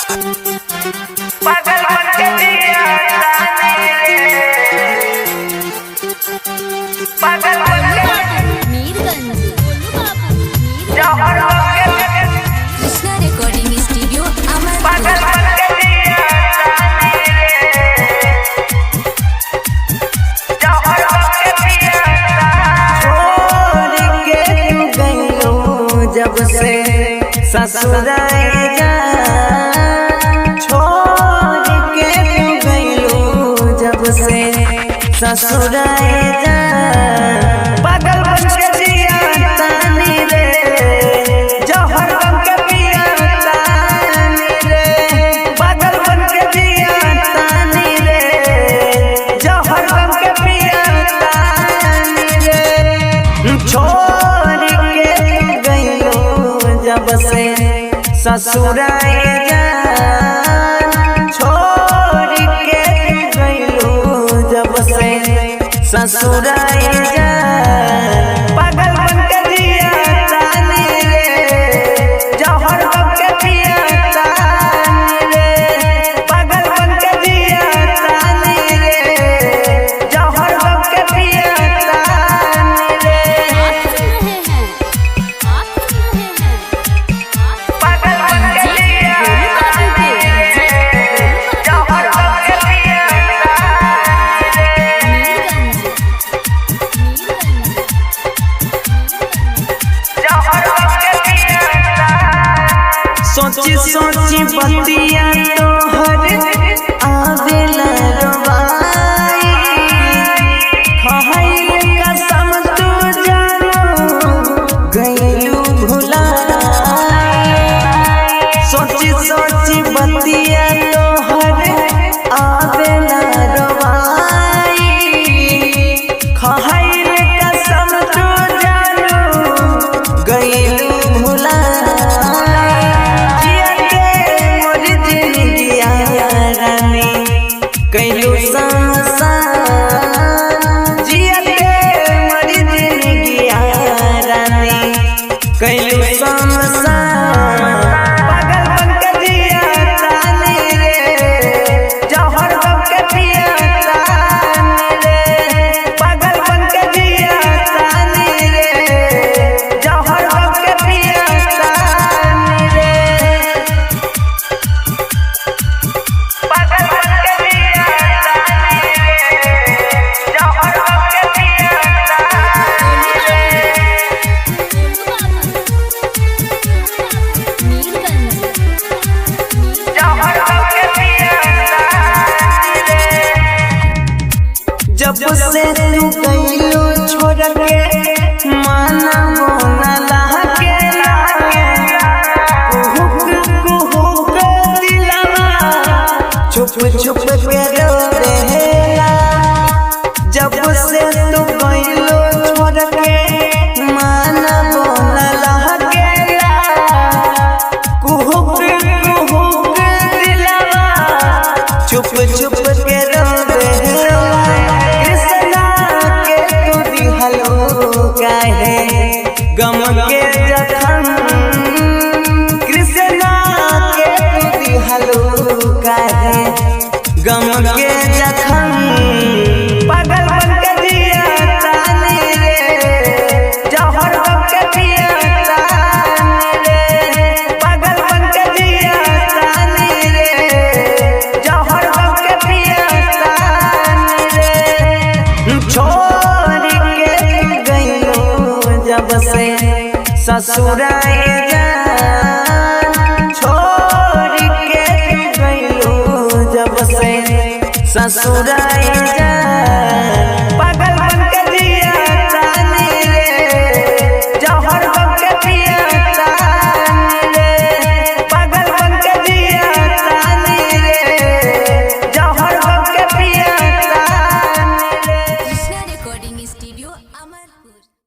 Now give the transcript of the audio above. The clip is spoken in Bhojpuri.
पागल बन के जिया तानी रे, पागल बन के मीरगंज जौहर बन के कृष्णा रिकॉर्डिंग स्टूडियो पागल बन के जिया तानी रे, जौहर बन के जिया तानी। छोड़ के तू गइलो जब से ससुराल जा, छोड़ के तू गइलो जब से ससुराल जा। पागल बन के जिया तानी रे, जौहर बन के पिया तानी रे, पागल बन के जिया तानी रे, जौहर बन के पिया तानी रे। छोड़ के तू गइलो जब से ससुराल जा, छोड़ के तू गइलो जब से ससुराल जा। पागल बन के जिया तानी रे, जौहर बन के पिया तानी रे, पागल बन के जिया तानी रे, जौहर बन के पिया तानी रे। पागल बन के जिया तानी रे, जौहर बन के पिया तानी रे, जौहर बन के पिया तानी। सोची सोची बतिया तोहर आवेला रवाई, खहई कसम तू जानो गइलू भुलाई। सोची सोची बतिया तोहर आवेला रवाई, खहई कसम तू जानो गइलू भुलाई। कैलू जियते मरी जिंदगिया रानी, कैलू पागल बन के जिया तानी रे, जौहर बन के पिया तानी रे, पागल बन के जिया तानी रे, जौहर बन के पिया तानी रे। पागल बन के जिया तानी रे, जौहर बन के पिया तानी रे, जौहर बन के पिया तानी रे। जब से तू गइलो छोड़ के माना मोना लागे, कुहुक दिलवा छुप छुप के रोवेला। जब से तू गइलो छोड़ के माना मोना लागे, कुहुक दिलवा छुप छुप के रोवेला। कृष्णा के तू दिहलो काहे गम के जखम, कृष्णा के तू दिहलो काहे गम के जखम। पागल बन के जिया तानी रे, जौहर बन के पिया तानी रे, पागल बन के जिया तानी रे, जौहर बन के पिया तानी रे। छोड़ के तू गइलो जब से ससुराल जा, छोड़ के तू गइलो जब से ससुराल जा।